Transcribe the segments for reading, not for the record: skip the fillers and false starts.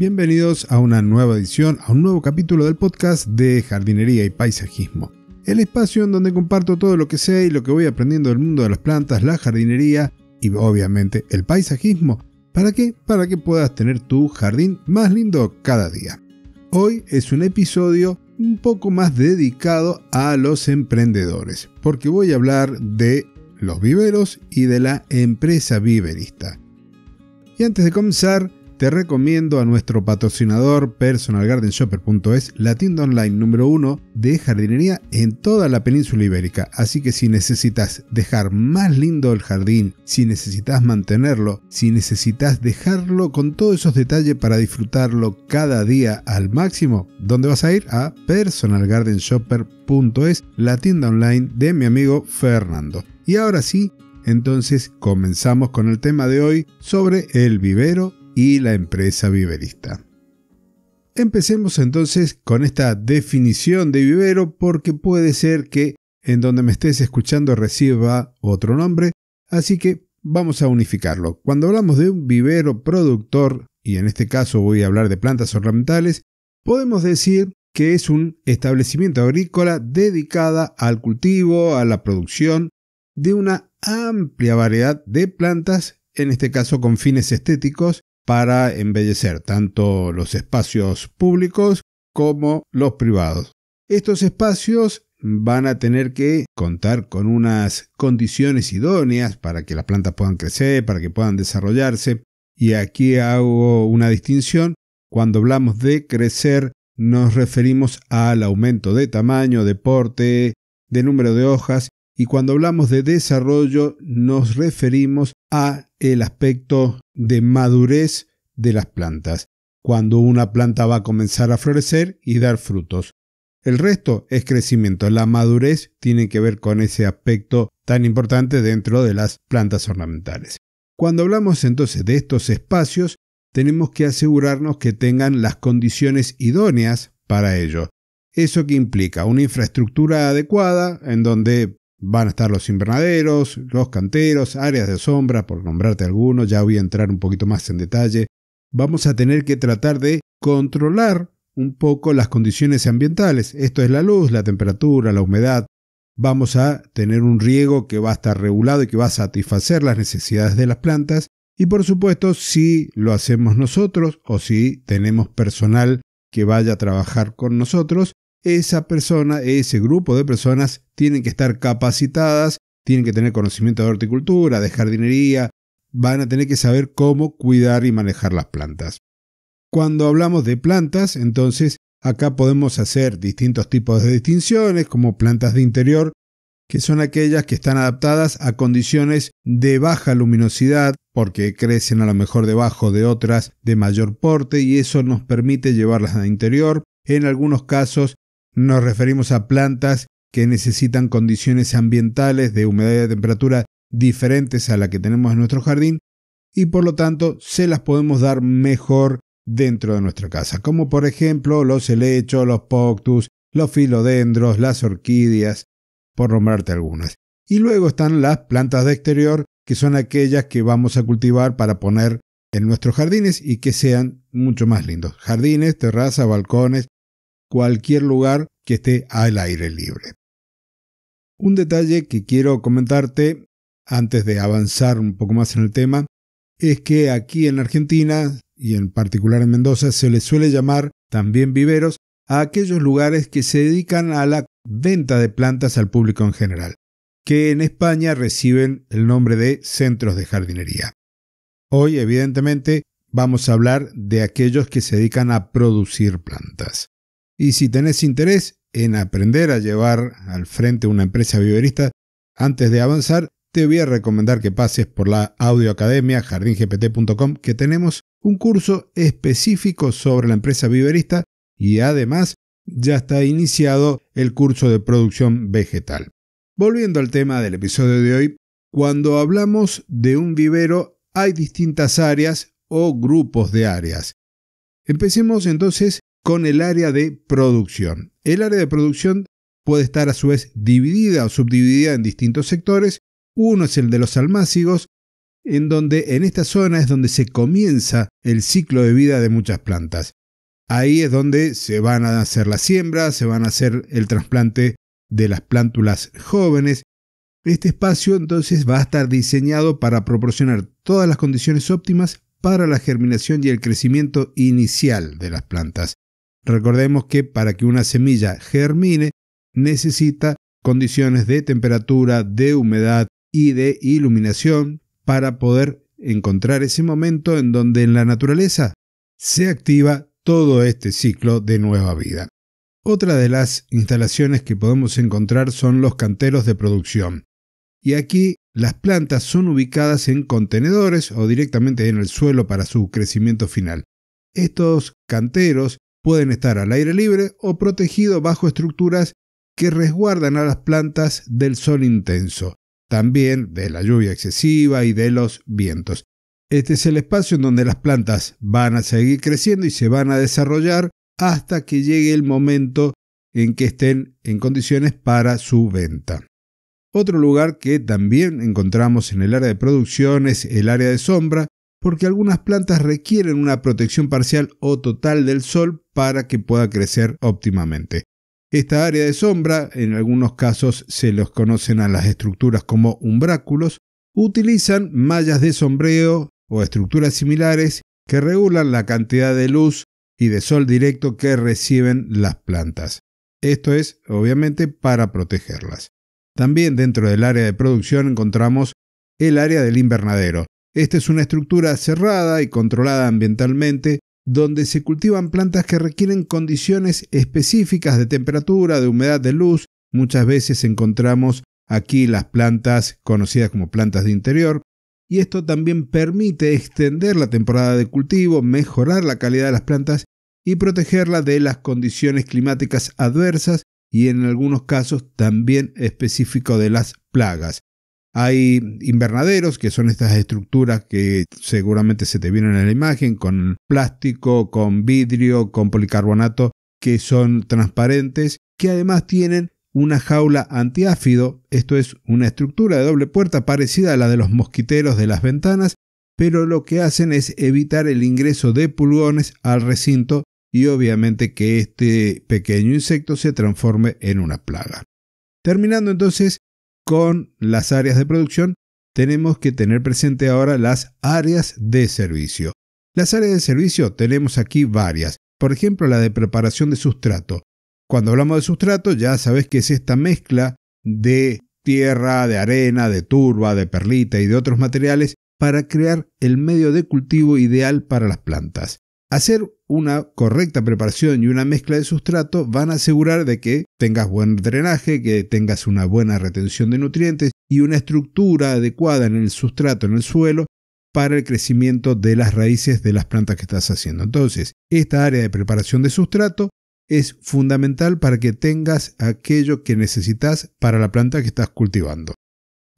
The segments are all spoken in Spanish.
Bienvenidos a una nueva edición, a un nuevo capítulo del podcast de jardinería y paisajismo. El espacio en donde comparto todo lo que sé y lo que voy aprendiendo del mundo de las plantas, la jardinería y obviamente el paisajismo. ¿Para qué? Para que puedas tener tu jardín más lindo cada día. Hoy es un episodio un poco más dedicado a los emprendedores, porque voy a hablar de los viveros y de la empresa viverista. Y antes de comenzar, te recomiendo a nuestro patrocinador personalgardenshopper.es, la tienda online número 1 de jardinería en toda la península ibérica. Así que si necesitas dejar más lindo el jardín, si necesitas mantenerlo, si necesitas dejarlo con todos esos detalles para disfrutarlo cada día al máximo, ¿dónde vas a ir? A personalgardenshopper.es, la tienda online de mi amigo Fernando. Y ahora sí, entonces comenzamos con el tema de hoy sobre el vivero y la empresa viverista. Empecemos entonces con esta definición de vivero, porque puede ser que en donde me estés escuchando reciba otro nombre, así que vamos a unificarlo. Cuando hablamos de un vivero productor, y en este caso voy a hablar de plantas ornamentales, podemos decir que es un establecimiento agrícola dedicada al cultivo, a la producción de una amplia variedad de plantas, en este caso con fines estéticos, para embellecer tanto los espacios públicos como los privados. Estos espacios van a tener que contar con unas condiciones idóneas para que las plantas puedan crecer, para que puedan desarrollarse. Y aquí hago una distinción. Cuando hablamos de crecer, nos referimos al aumento de tamaño, de porte, de número de hojas. Y cuando hablamos de desarrollo, nos referimos a el aspecto de madurez de las plantas, cuando una planta va a comenzar a florecer y dar frutos. El resto es crecimiento. La madurez tiene que ver con ese aspecto tan importante dentro de las plantas ornamentales. Cuando hablamos entonces de estos espacios, tenemos que asegurarnos que tengan las condiciones idóneas para ello. ¿Eso qué implica? Una infraestructura adecuada en donde van a estar los invernaderos, los canteros, áreas de sombra, por nombrarte algunos. Ya voy a entrar un poquito más en detalle. Vamos a tener que tratar de controlar un poco las condiciones ambientales. Esto es la luz, la temperatura, la humedad. Vamos a tener un riego que va a estar regulado y que va a satisfacer las necesidades de las plantas. Y por supuesto, si lo hacemos nosotros o si tenemos personal que vaya a trabajar con nosotros, esa persona, ese grupo de personas tienen que estar capacitadas, tienen que tener conocimiento de horticultura, de jardinería, van a tener que saber cómo cuidar y manejar las plantas. Cuando hablamos de plantas, entonces acá podemos hacer distintos tipos de distinciones, como plantas de interior, que son aquellas que están adaptadas a condiciones de baja luminosidad, porque crecen a lo mejor debajo de otras de mayor porte y eso nos permite llevarlas a interior. En algunos casos nos referimos a plantas que necesitan condiciones ambientales de humedad y de temperatura diferentes a la que tenemos en nuestro jardín y por lo tanto se las podemos dar mejor dentro de nuestra casa, como por ejemplo los helechos, los poctus, los filodendros, las orquídeas, por nombrarte algunas. Y luego están las plantas de exterior, que son aquellas que vamos a cultivar para poner en nuestros jardines y que sean mucho más lindos. Jardines, terrazas, balcones, cualquier lugar que esté al aire libre. Un detalle que quiero comentarte antes de avanzar un poco más en el tema es que aquí en Argentina y en particular en Mendoza se les suele llamar también viveros a aquellos lugares que se dedican a la venta de plantas al público en general, que en España reciben el nombre de centros de jardinería. Hoy evidentemente vamos a hablar de aquellos que se dedican a producir plantas. Y si tenés interés en aprender a llevar al frente una empresa viverista, antes de avanzar, te voy a recomendar que pases por la audioacademia jardingpt.com, que tenemos un curso específico sobre la empresa viverista y además ya está iniciado el curso de producción vegetal. Volviendo al tema del episodio de hoy, cuando hablamos de un vivero hay distintas áreas o grupos de áreas. Empecemos entonces con el área de producción. El área de producción puede estar a su vez dividida o subdividida en distintos sectores. Uno es el de los almácigos, en donde en esta zona es donde se comienza el ciclo de vida de muchas plantas. Ahí es donde se van a hacer las siembras, se van a hacer el trasplante de las plántulas jóvenes. Este espacio entonces va a estar diseñado para proporcionar todas las condiciones óptimas para la germinación y el crecimiento inicial de las plantas. Recordemos que para que una semilla germine necesita condiciones de temperatura, de humedad y de iluminación para poder encontrar ese momento en donde en la naturaleza se activa todo este ciclo de nueva vida. Otra de las instalaciones que podemos encontrar son los canteros de producción. Y aquí las plantas son ubicadas en contenedores o directamente en el suelo para su crecimiento final. Estos canteros pueden estar al aire libre o protegidos bajo estructuras que resguardan a las plantas del sol intenso, también de la lluvia excesiva y de los vientos. Este es el espacio en donde las plantas van a seguir creciendo y se van a desarrollar hasta que llegue el momento en que estén en condiciones para su venta. Otro lugar que también encontramos en el área de producción es el área de sombra, porque algunas plantas requieren una protección parcial o total del sol para que pueda crecer óptimamente. Esta área de sombra, en algunos casos se los conocen a las estructuras como umbráculos, utilizan mallas de sombreo o estructuras similares que regulan la cantidad de luz y de sol directo que reciben las plantas. Esto es, obviamente, para protegerlas. También dentro del área de producción encontramos el área del invernadero. Esta es una estructura cerrada y controlada ambientalmente, donde se cultivan plantas que requieren condiciones específicas de temperatura, de humedad, de luz. Muchas veces encontramos aquí las plantas conocidas como plantas de interior, y esto también permite extender la temporada de cultivo, mejorar la calidad de las plantas y protegerlas de las condiciones climáticas adversas y en algunos casos también específico de las plagas. Hay invernaderos, que son estas estructuras que seguramente se te vienen en la imagen, con plástico, con vidrio, con policarbonato, que son transparentes, que además tienen una jaula antiáfido. Esto es una estructura de doble puerta parecida a la de los mosquiteros de las ventanas, pero lo que hacen es evitar el ingreso de pulgones al recinto y obviamente que este pequeño insecto se transforme en una plaga. Terminando entonces con las áreas de producción, tenemos que tener presente ahora las áreas de servicio. Las áreas de servicio tenemos aquí varias. Por ejemplo, la de preparación de sustrato. Cuando hablamos de sustrato, ya sabes que es esta mezcla de tierra, de arena, de turba, de perlita y de otros materiales para crear el medio de cultivo ideal para las plantas. Hacer una correcta preparación y una mezcla de sustrato van a asegurar de que tengas buen drenaje, que tengas una buena retención de nutrientes y una estructura adecuada en el sustrato, en el suelo, para el crecimiento de las raíces de las plantas que estás haciendo. Entonces, esta área de preparación de sustrato es fundamental para que tengas aquello que necesitas para la planta que estás cultivando.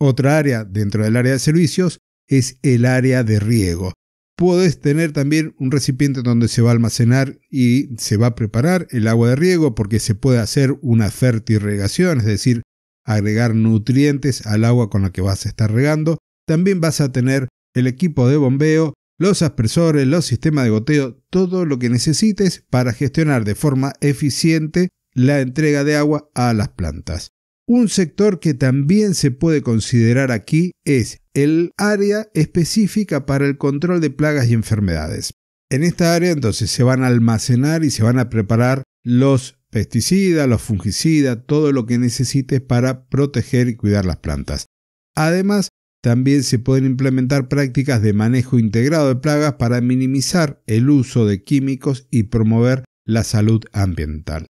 Otra área dentro del área de servicios es el área de riego. Puedes tener también un recipiente donde se va a almacenar y se va a preparar el agua de riego, porque se puede hacer una fertirrigación, es decir, agregar nutrientes al agua con la que vas a estar regando. También vas a tener el equipo de bombeo, los aspersores, los sistemas de goteo, todo lo que necesites para gestionar de forma eficiente la entrega de agua a las plantas. Un sector que también se puede considerar aquí es el área específica para el control de plagas y enfermedades. En esta área entonces se van a almacenar y se van a preparar los pesticidas, los fungicidas, todo lo que necesites para proteger y cuidar las plantas. Además, también se pueden implementar prácticas de manejo integrado de plagas para minimizar el uso de químicos y promover la salud ambiental.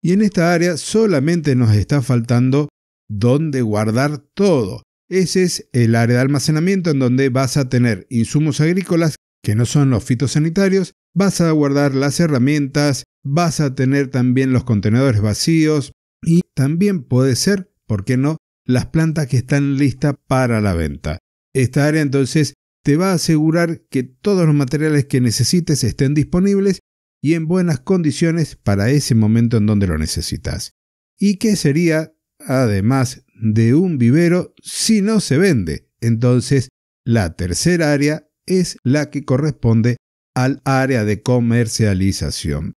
Y en esta área solamente nos está faltando dónde guardar todo. Ese es el área de almacenamiento en donde vas a tener insumos agrícolas que no son los fitosanitarios, vas a guardar las herramientas, vas a tener también los contenedores vacíos y también puede ser, ¿por qué no?, las plantas que están listas para la venta. Esta área entonces te va a asegurar que todos los materiales que necesites estén disponibles y en buenas condiciones para ese momento en donde lo necesitas. ¿Y qué sería, además de un vivero, si no se vende? Entonces, la tercera área es la que corresponde al área de comercialización.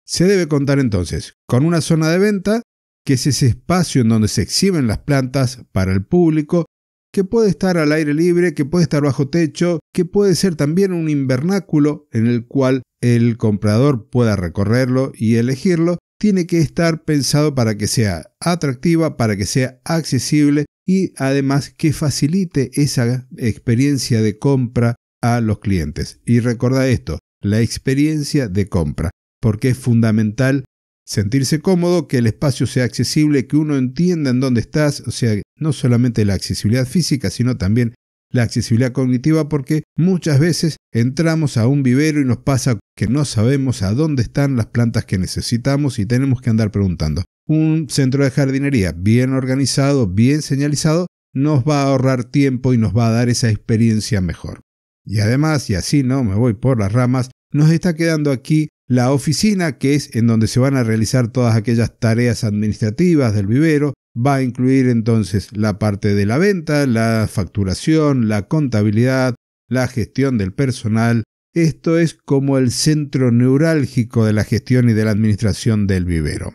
Se debe contar entonces con una zona de venta, que es ese espacio en donde se exhiben las plantas para el público, que puede estar al aire libre, que puede estar bajo techo, que puede ser también un invernáculo en el cual el comprador pueda recorrerlo y elegirlo. Tiene que estar pensado para que sea atractiva, para que sea accesible y además que facilite esa experiencia de compra a los clientes. Y recuerda esto, la experiencia de compra, porque es fundamental sentirse cómodo, que el espacio sea accesible, que uno entienda en dónde estás, o sea, no solamente la accesibilidad física, sino también la accesibilidad cognitiva, porque muchas veces entramos a un vivero y nos pasa que no sabemos a dónde están las plantas que necesitamos y tenemos que andar preguntando. Un centro de jardinería bien organizado, bien señalizado, nos va a ahorrar tiempo y nos va a dar esa experiencia mejor. Y además, y así no me voy por las ramas, nos está quedando aquí la oficina, que es en donde se van a realizar todas aquellas tareas administrativas del vivero. Va a incluir entonces la parte de la venta, la facturación, la contabilidad, la gestión del personal. Esto es como el centro neurálgico de la gestión y de la administración del vivero.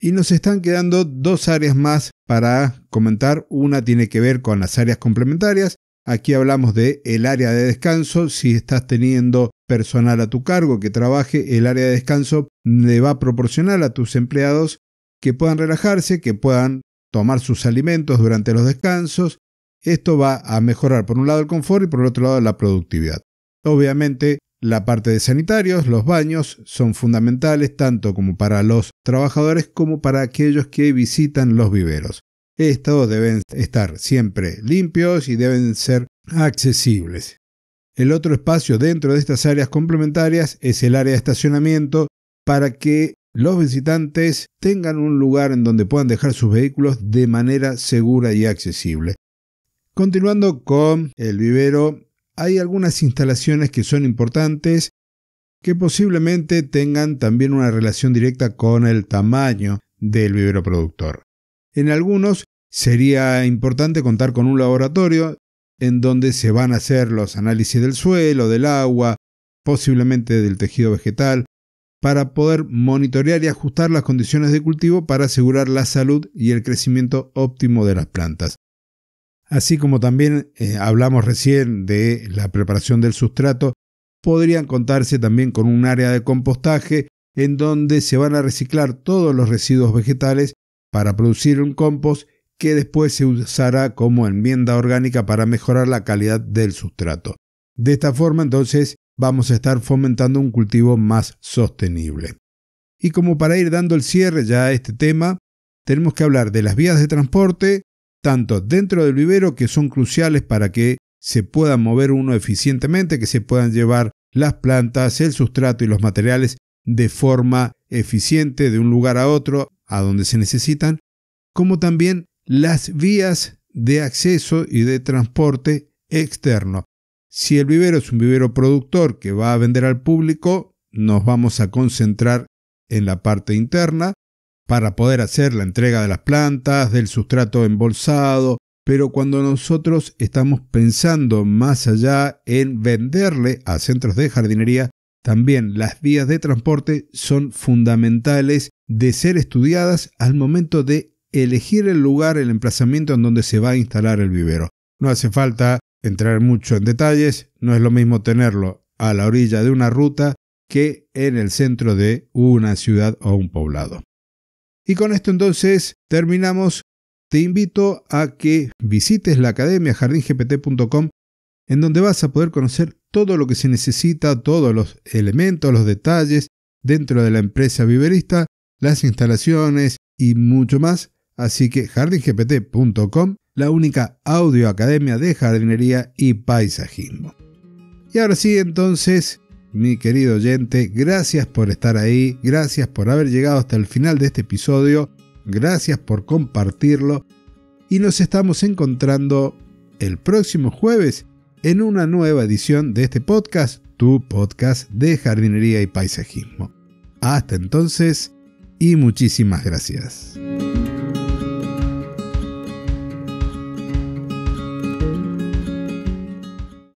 Y nos están quedando dos áreas más para comentar. Una tiene que ver con las áreas complementarias. Aquí hablamos de el área de descanso. Si estás teniendo personal a tu cargo que trabaje, el área de descanso le va a proporcionar a tus empleados que puedan relajarse, que puedan tomar sus alimentos durante los descansos. Esto va a mejorar por un lado el confort y por el otro lado la productividad. Obviamente la parte de sanitarios, los baños, son fundamentales tanto como para los trabajadores como para aquellos que visitan los viveros. Estos deben estar siempre limpios y deben ser accesibles. El otro espacio dentro de estas áreas complementarias es el área de estacionamiento, para que los visitantes tengan un lugar en donde puedan dejar sus vehículos de manera segura y accesible. Continuando con el vivero, hay algunas instalaciones que son importantes, que posiblemente tengan también una relación directa con el tamaño del vivero productor. En algunos sería importante contar con un laboratorio en donde se van a hacer los análisis del suelo, del agua, posiblemente del tejido vegetal, para poder monitorear y ajustar las condiciones de cultivo para asegurar la salud y el crecimiento óptimo de las plantas. Así como también hablamos recién de la preparación del sustrato, podrían contarse también con un área de compostaje en donde se van a reciclar todos los residuos vegetales para producir un compost que después se usará como enmienda orgánica para mejorar la calidad del sustrato. De esta forma, entonces, vamos a estar fomentando un cultivo más sostenible. Y como para ir dando el cierre ya a este tema, tenemos que hablar de las vías de transporte, tanto dentro del vivero, que son cruciales para que se pueda mover uno eficientemente, que se puedan llevar las plantas, el sustrato y los materiales de forma eficiente de un lugar a otro, a donde se necesitan, como también las vías de acceso y de transporte externo. Si el vivero es un vivero productor que va a vender al público, nos vamos a concentrar en la parte interna para poder hacer la entrega de las plantas, del sustrato embolsado, pero cuando nosotros estamos pensando más allá en venderle a centros de jardinería, también las vías de transporte son fundamentales de ser estudiadas al momento de elegir el lugar, el emplazamiento en donde se va a instalar el vivero. No hace falta entrar mucho en detalles, no es lo mismo tenerlo a la orilla de una ruta que en el centro de una ciudad o un poblado. Y con esto entonces terminamos. Te invito a que visites la academia jardingpt.com, en donde vas a poder conocer todo lo que se necesita, todos los elementos, los detalles dentro de la empresa viverista, las instalaciones y mucho más. Así que jardingpt.com, la única audioacademia de jardinería y paisajismo. Y ahora sí, entonces, mi querido oyente, gracias por estar ahí, gracias por haber llegado hasta el final de este episodio, gracias por compartirlo y nos estamos encontrando el próximo jueves en una nueva edición de este podcast, tu podcast de jardinería y paisajismo. Hasta entonces y muchísimas gracias.